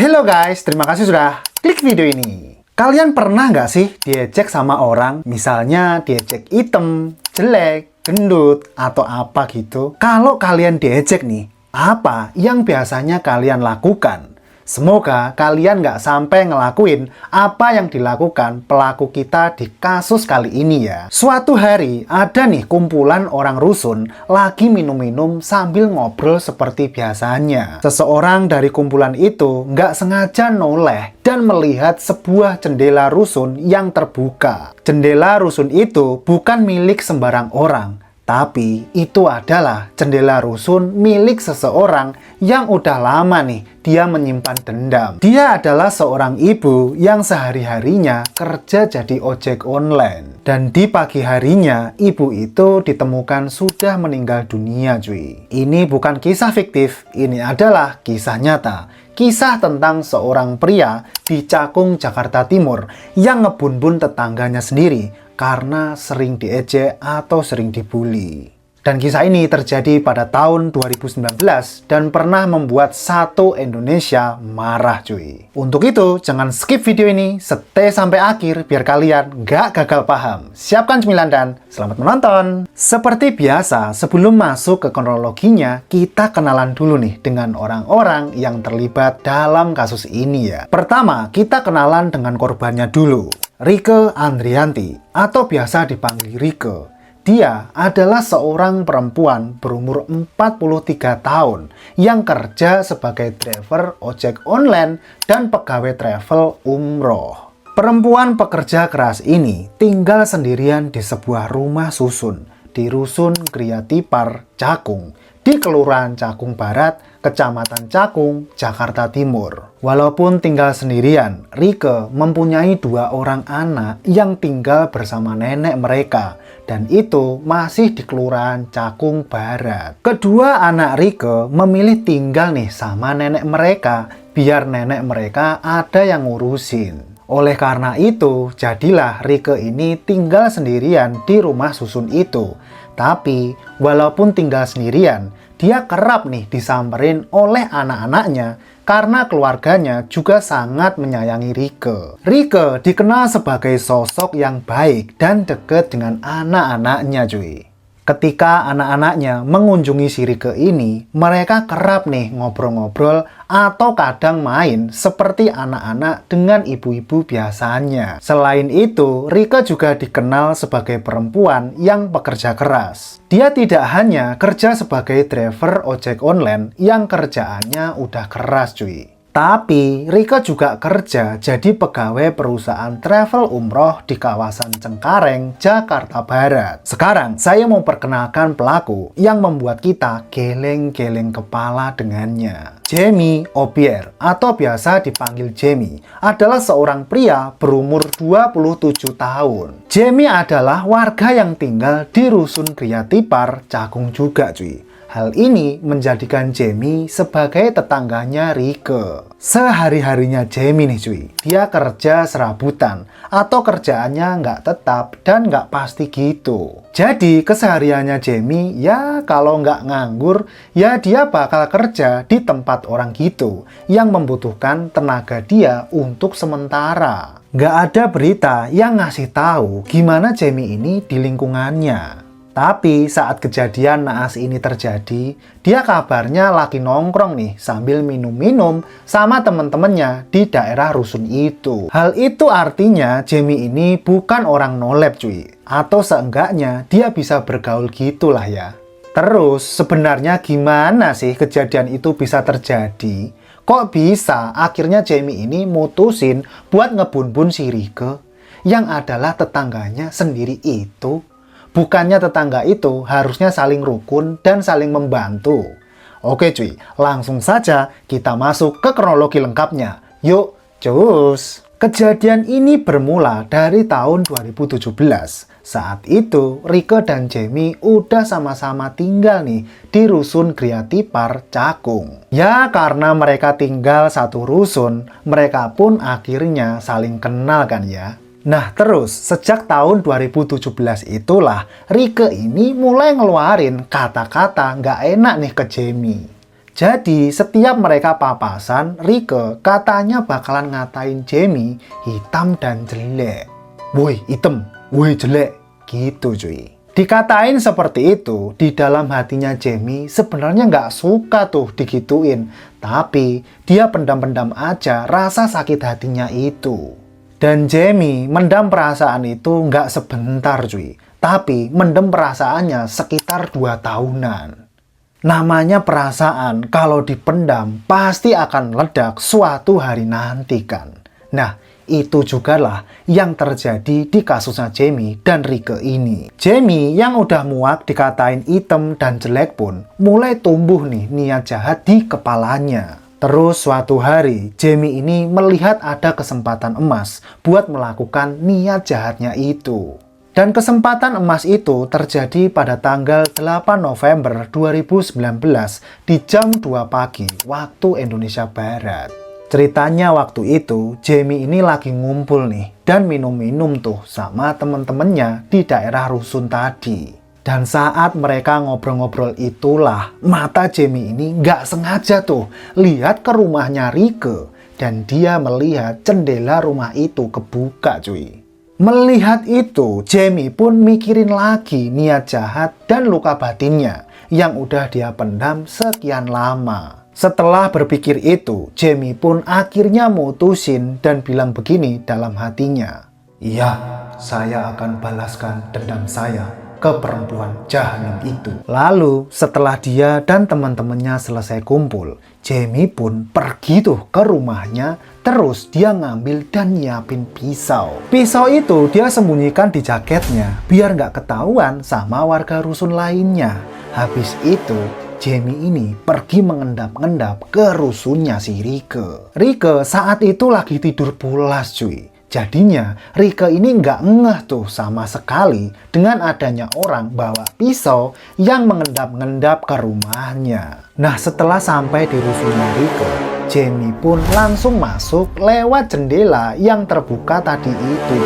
Hello guys, terima kasih sudah klik video ini. Kalian pernah nggak sih diejek sama orang, misalnya diejek item, jelek, gendut, atau apa gitu? Kalau kalian diejek nih, apa yang biasanya kalian lakukan? Semoga kalian nggak sampai ngelakuin apa yang dilakukan pelaku kita di kasus kali ini ya. Suatu hari ada nih kumpulan orang rusun lagi minum-minum sambil ngobrol seperti biasanya. Seseorang dari kumpulan itu nggak sengaja noleh dan melihat sebuah jendela rusun yang terbuka. Jendela rusun itu bukan milik sembarang orang, tapi itu adalah jendela rusun milik seseorang yang udah lama nih dia menyimpan dendam. Dia adalah seorang ibu yang sehari-harinya kerja jadi ojek online. Dan di pagi harinya, ibu itu ditemukan sudah meninggal dunia cuy. Ini bukan kisah fiktif, ini adalah kisah nyata. Kisah tentang seorang pria di Cakung, Jakarta Timur yang ngebun-bun tetangganya sendiri karena sering diejek atau sering dibully. Dan kisah ini terjadi pada tahun 2019 dan pernah membuat satu Indonesia marah cuy. Untuk itu, jangan skip video ini, stay sampai akhir biar kalian nggak gagal paham. Siapkan cemilan dan selamat menonton. Seperti biasa, sebelum masuk ke kronologinya, kita kenalan dulu nih dengan orang-orang yang terlibat dalam kasus ini ya. Pertama, kita kenalan dengan korbannya dulu. Rieke Andrianti, atau biasa dipanggil Rieke. Dia adalah seorang perempuan berumur 43 tahun yang kerja sebagai driver ojek online dan pegawai travel umroh. Perempuan pekerja keras ini tinggal sendirian di sebuah rumah susun di Rusun Gria Tipar, Cakung, di Kelurahan Cakung Barat, Kecamatan Cakung, Jakarta Timur. Walaupun tinggal sendirian, Rieke mempunyai 2 orang anak yang tinggal bersama nenek mereka, dan itu masih di Kelurahan Cakung Barat. Kedua anak Rieke memilih tinggal nih sama nenek mereka, biar nenek mereka ada yang ngurusin. Oleh karena itu, jadilah Rieke ini tinggal sendirian di rumah susun itu. Tapi, walaupun tinggal sendirian, dia kerap nih disamperin oleh anak-anaknya karena keluarganya juga sangat menyayangi Rieke. Rieke dikenal sebagai sosok yang baik dan dekat dengan anak-anaknya cuy. Ketika anak-anaknya mengunjungi si Rieke ini, mereka kerap nih ngobrol-ngobrol atau kadang main seperti anak-anak dengan ibu-ibu biasanya. Selain itu, Rieke juga dikenal sebagai perempuan yang pekerja keras. Dia tidak hanya kerja sebagai driver ojek online yang kerjaannya udah keras cuy. Tapi, Rieke juga kerja jadi pegawai perusahaan travel umroh di kawasan Cengkareng, Jakarta Barat. Sekarang, saya mau perkenalkan pelaku yang membuat kita geleng-geleng kepala dengannya. Jamie Obier, atau biasa dipanggil Jamie, adalah seorang pria berumur 27 tahun. Jamie adalah warga yang tinggal di Rusun Gria Tipar, Cakung juga cuy. Hal ini menjadikan Jamie sebagai tetangganya Rieke. Sehari-harinya Jamie nih cuy, dia kerja serabutan atau kerjaannya nggak tetap dan nggak pasti gitu. Jadi kesehariannya Jamie ya kalau nggak nganggur ya dia bakal kerja di tempat orang gitu yang membutuhkan tenaga dia untuk sementara. Nggak ada berita yang ngasih tahu gimana Jamie ini di lingkungannya. Tapi saat kejadian naas ini terjadi, dia kabarnya lagi nongkrong nih sambil minum-minum sama temen-temennya di daerah rusun itu. Hal itu artinya Jamie ini bukan orang nolep cuy. Atau seenggaknya dia bisa bergaul gitulah ya. Terus sebenarnya gimana sih kejadian itu bisa terjadi? Kok bisa akhirnya Jamie ini mutusin buat ngebun-bun si Rieke yang adalah tetangganya sendiri itu? Bukannya tetangga itu harusnya saling rukun dan saling membantu. Oke cuy, langsung saja kita masuk ke kronologi lengkapnya. Yuk, cus! Kejadian ini bermula dari tahun 2017. Saat itu, Rieke dan Jamie udah sama-sama tinggal nih di Rusun Gria Tipar, Cakung. Ya, karena mereka tinggal satu rusun, mereka pun akhirnya saling kenal kan ya. Nah terus, sejak tahun 2017 itulah Rieke ini mulai ngeluarin kata-kata nggak enak nih ke Jamie. Jadi setiap mereka papasan, Rieke katanya bakalan ngatain Jamie hitam dan jelek. Woi hitam, woi jelek, gitu cuy. Dikatain seperti itu, di dalam hatinya Jamie sebenarnya nggak suka tuh digituin. Tapi dia pendam-pendam aja rasa sakit hatinya itu. Dan Jamie mendam perasaan itu nggak sebentar cuy. Tapi mendem perasaannya sekitar 2 tahunan. Namanya perasaan kalau dipendam pasti akan meledak suatu hari nanti kan. Nah, itu jugalah yang terjadi di kasusnya Jamie dan Rieke ini. Jamie yang udah muak dikatain hitam dan jelek pun mulai tumbuh nih niat jahat di kepalanya. Terus suatu hari Jamie ini melihat ada kesempatan emas buat melakukan niat jahatnya itu. Dan kesempatan emas itu terjadi pada tanggal 8 November 2019 di jam 2 pagi waktu Indonesia Barat. Ceritanya waktu itu Jamie ini lagi ngumpul nih dan minum-minum tuh sama temen-temennya di daerah rusun tadi. Dan saat mereka ngobrol-ngobrol itulah mata Jamie ini nggak sengaja tuh lihat ke rumahnya Rieke. Dan dia melihat jendela rumah itu kebuka cuy. Melihat itu Jamie pun mikirin lagi niat jahat dan luka batinnya yang udah dia pendam sekian lama. Setelah berpikir itu, Jamie pun akhirnya mutusin dan bilang begini dalam hatinya. Iya, saya akan balaskan dendam saya ke perempuan jahanam itu. Lalu setelah dia dan teman-temannya selesai kumpul, Jamie pun pergi tuh ke rumahnya. Terus dia ngambil dan nyiapin pisau. Pisau itu dia sembunyikan di jaketnya biar nggak ketahuan sama warga rusun lainnya. Habis itu Jamie ini pergi mengendap-endap ke rusunnya si Rieke. Rieke saat itu lagi tidur pulas cuy. Jadinya Rieke ini nggak ngeh tuh sama sekali dengan adanya orang bawa pisau yang mengendap-endap ke rumahnya. Nah setelah sampai di rusunnya Rieke, Jamie pun langsung masuk lewat jendela yang terbuka tadi itu.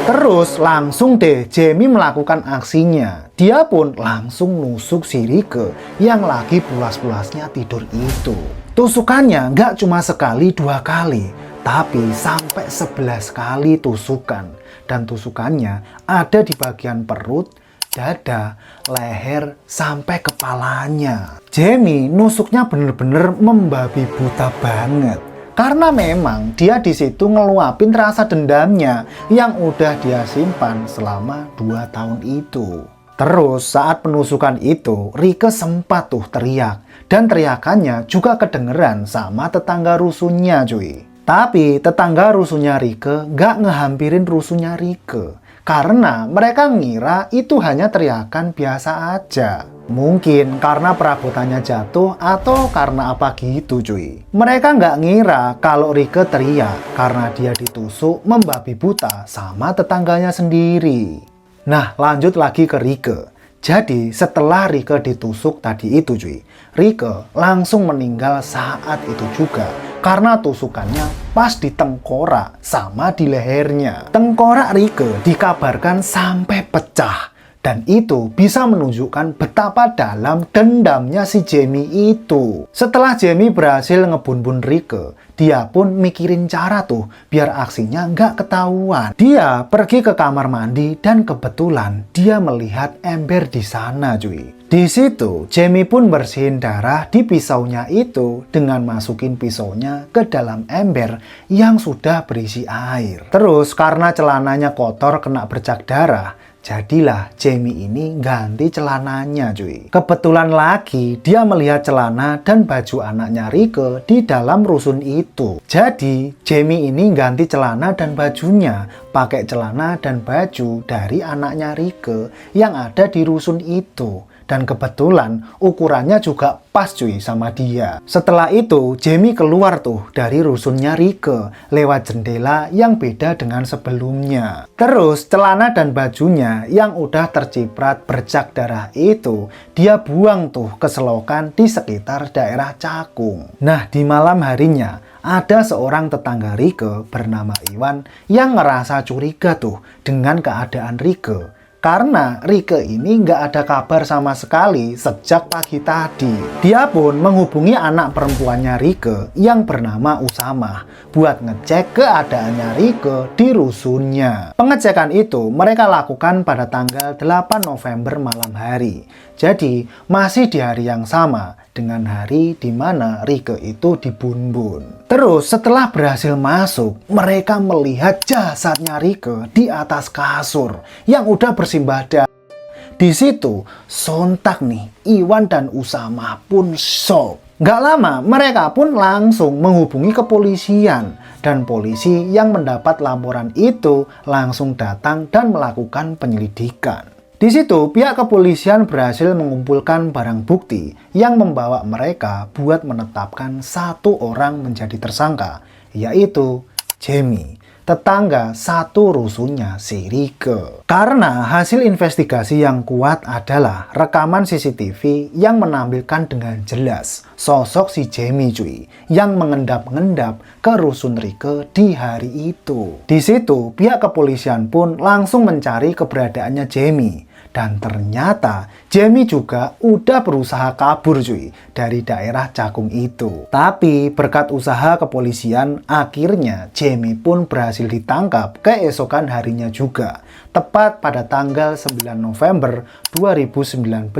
Terus langsung deh Jamie melakukan aksinya. Dia pun langsung nusuk si Rieke yang lagi pulas-pulasnya tidur itu. Tusukannya nggak cuma sekali 2 kali, tapi sampai 11 kali tusukan. Dan tusukannya ada di bagian perut, dada, leher, sampai kepalanya. Jamie nusuknya bener-bener membabi buta banget. Karena memang dia di situ ngeluapin rasa dendamnya yang udah dia simpan selama 2 tahun itu. Terus saat penusukan itu, Rieke sempat tuh teriak. Dan teriakannya juga kedengeran sama tetangga rusunnya cuy. Tapi tetangga rusunnya Rieke gak ngehampirin rusunnya Rieke. Karena mereka ngira itu hanya teriakan biasa aja. Mungkin karena perabotannya jatuh atau karena apa gitu cuy. Mereka nggak ngira kalau Rieke teriak karena dia ditusuk membabi buta sama tetangganya sendiri. Nah lanjut lagi ke Rieke. Jadi setelah Rieke ditusuk tadi itu cuy, Rieke langsung meninggal saat itu juga. Karena tusukannya pas di tengkorak sama di lehernya. Tengkorak Rieke dikabarkan sampai pecah. Dan itu bisa menunjukkan betapa dalam dendamnya si Jamie itu. Setelah Jamie berhasil ngebun-bun Rieke, dia pun mikirin cara tuh biar aksinya nggak ketahuan. Dia pergi ke kamar mandi dan kebetulan dia melihat ember di sana cuy. Di situ Jamie pun bersihin darah di pisaunya itu dengan masukin pisaunya ke dalam ember yang sudah berisi air. Terus karena celananya kotor kena bercak darah, jadilah Jamie ini ganti celananya cuy. Kebetulan lagi dia melihat celana dan baju anaknya Rieke di dalam rusun itu. Jadi Jamie ini ganti celana dan bajunya pakai celana dan baju dari anaknya Rieke yang ada di rusun itu. Dan kebetulan ukurannya juga pas cuy sama dia. Setelah itu Jamie keluar tuh dari rusunnya Rieke lewat jendela yang beda dengan sebelumnya. Terus celana dan bajunya yang udah terciprat bercak darah itu dia buang tuh ke selokan di sekitar daerah Cakung. Nah di malam harinya ada seorang tetangga Rieke bernama Iwan yang ngerasa curiga tuh dengan keadaan Rieke. Karena Rike ini nggak ada kabar sama sekali sejak pagi tadi. Dia pun menghubungi anak perempuannya Rike yang bernama Usama buat ngecek keadaannya Rike di rusunnya. Pengecekan itu mereka lakukan pada tanggal 8 November malam hari. Jadi masih di hari yang sama dengan hari di mana Rike itu dibunbun. Terus setelah berhasil masuk, mereka melihat jasadnya Rike di atas kasur yang udah bersimbah darah. Di situ sontak nih Iwan dan Usama pun shock. Gak lama mereka pun langsung menghubungi kepolisian dan polisi yang mendapat laporan itu langsung datang dan melakukan penyelidikan. Di situ, pihak kepolisian berhasil mengumpulkan barang bukti yang membawa mereka buat menetapkan satu orang menjadi tersangka, yaitu Jamie, tetangga satu rusunnya si Rike. Karena hasil investigasi yang kuat adalah rekaman CCTV yang menampilkan dengan jelas sosok si Jamie cuy, yang mengendap-ngendap ke rusun Rike di hari itu. Di situ, pihak kepolisian pun langsung mencari keberadaannya Jamie. Dan ternyata Jamie juga udah berusaha kabur cuy dari daerah Cakung itu. Tapi berkat usaha kepolisian akhirnya Jamie pun berhasil ditangkap keesokan harinya juga. Tepat pada tanggal 9 November 2019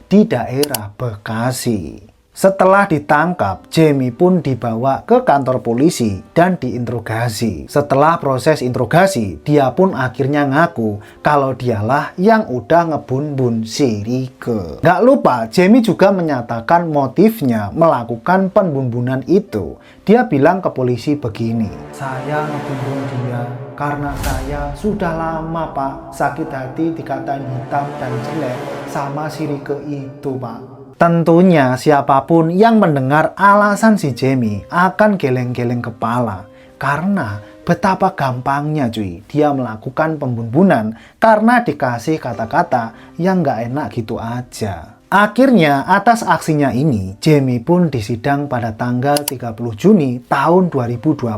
di daerah Bekasi. Setelah ditangkap, Jamie pun dibawa ke kantor polisi dan diinterogasi. Setelah proses interogasi, dia pun akhirnya ngaku kalau dialah yang udah ngebun-bun si Rike. Gak lupa, Jamie juga menyatakan motifnya melakukan pembunuhan itu. Dia bilang ke polisi begini, "Saya ngebun dia karena saya sudah lama pak sakit hati dikatain hitam dan jelek sama si Rike itu pak." Tentunya siapapun yang mendengar alasan si Jamie akan geleng-geleng kepala. Karena betapa gampangnya cuy dia melakukan pembunuhan karena dikasih kata-kata yang gak enak gitu aja. Akhirnya atas aksinya ini Jamie pun disidang pada tanggal 30 Juni tahun 2020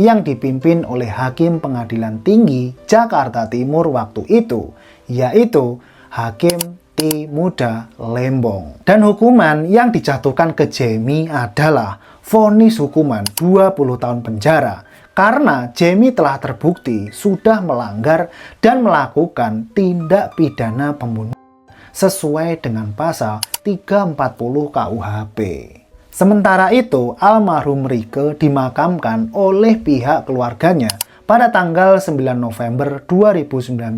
yang dipimpin oleh Hakim Pengadilan Tinggi Jakarta Timur waktu itu, yaitu Hakim Muda Lembong. Dan hukuman yang dijatuhkan ke Jamie adalah vonis hukuman 20 tahun penjara karena Jamie telah terbukti sudah melanggar dan melakukan tindak pidana pembunuhan sesuai dengan pasal 340 KUHP. Sementara itu, almarhum Rike dimakamkan oleh pihak keluarganya pada tanggal 9 November 2019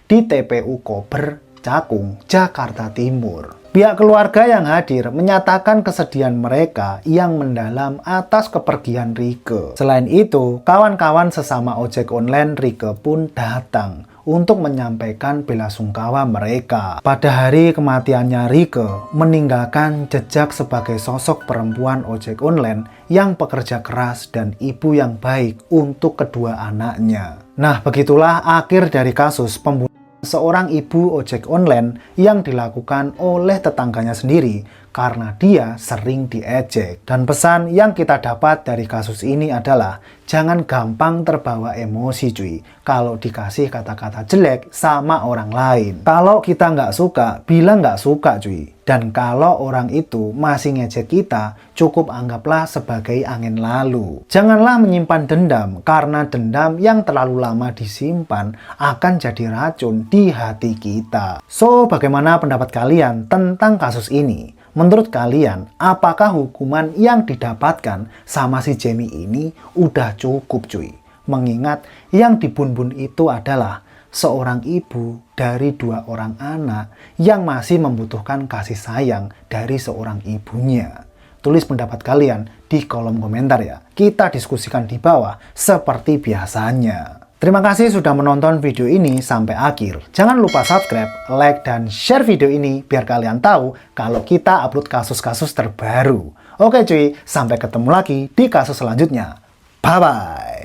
di TPU Kober, Cakung, Jakarta Timur. Pihak keluarga yang hadir menyatakan kesedihan mereka yang mendalam atas kepergian Rike. Selain itu, kawan-kawan sesama ojek online Rike pun datang untuk menyampaikan belasungkawa mereka. Pada hari kematiannya Rike, meninggalkan jejak sebagai sosok perempuan ojek online yang pekerja keras dan ibu yang baik untuk kedua anaknya. Nah, begitulah akhir dari kasus pembunuhan seorang ibu ojek online yang dilakukan oleh tetangganya sendiri karena dia sering diejek. Dan pesan yang kita dapat dari kasus ini adalah jangan gampang terbawa emosi cuy kalau dikasih kata-kata jelek sama orang lain. Kalau kita nggak suka, bilang nggak suka cuy. Dan kalau orang itu masih ngejek kita, cukup anggaplah sebagai angin lalu. Janganlah menyimpan dendam, karena dendam yang terlalu lama disimpan akan jadi racun di hati kita. So, bagaimana pendapat kalian tentang kasus ini? Menurut kalian, apakah hukuman yang didapatkan sama si Jamie ini udah cukup cuy? Mengingat yang dibun-bun itu adalah seorang ibu dari 2 orang anak yang masih membutuhkan kasih sayang dari seorang ibunya. Tulis pendapat kalian di kolom komentar ya. Kita diskusikan di bawah seperti biasanya. Terima kasih sudah menonton video ini sampai akhir. Jangan lupa subscribe, like, dan share video ini biar kalian tahu kalau kita upload kasus-kasus terbaru. Oke cuy, sampai ketemu lagi di kasus selanjutnya. Bye-bye.